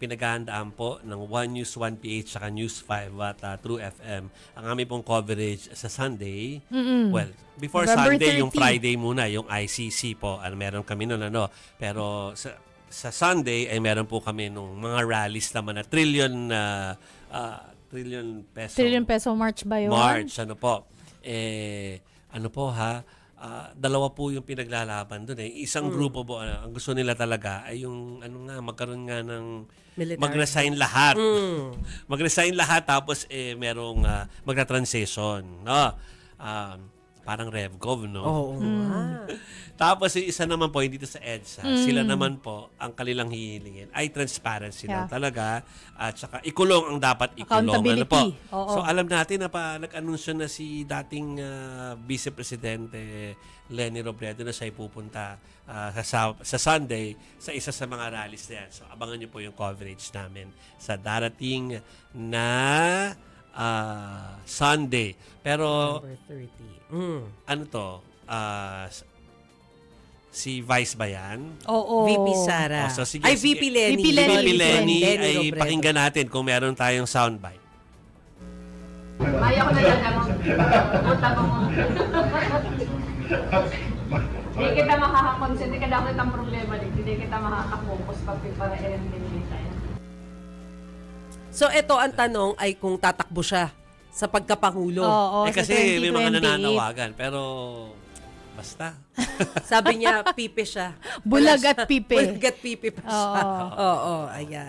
pinaghahandaan po ng One News 1PH saka News 5 at True FM ang aming pong coverage sa Sunday. Well, before November Sunday, 30. yung Friday muna, yung ICC po. Meron kami nun, Pero sa Sunday, ay meron po kami nung mga rallies naman na trillion peso. Trillion peso march ba yun? March, dalawa po yung pinaglalaban doon Isang grupo po, ang gusto nila talaga ay yung magkaroon nga ng mag-resign lahat. Mag-resign lahat tapos merong magna-transition, no? Parang RevGov, no? Oo. Tapos yung isa naman po, dito sa EDSA, sila naman po, ang kanilang hihilingin ay transparency lang talaga at saka ikulong ang dapat ikulong. Accountability. So alam natin na nag-anunsyo na si dating Vice Presidente Leni Robredo na siya ay pupunta sa Sunday sa isa sa mga rallies na yan. So abangan niyo po yung coverage namin sa darating na Sunday. Pero November 30. Si Vice ba yan? Oo. VP Sara. So, sige, Ay, sige. VP Lenny. VP Lenny ay Robredo. pakinggan natin kung meron tayong soundbite. Maya ko na dyan naman. Pupunta mo mo. Hindi kita makakakonsen. Hindi ka dapat ang problema din. Hindi kita makakapokus pag para eliminate tayo. So, ito ang tanong ay kung tatakbo siya sa pagkapangulo. Oo, Kasi sa may mga 2028. nananawagan. Pero basta. Sabi niya, pipe siya. Bulag at pipe. Bulag at pipe pa siya. Oo. Oo, ayan.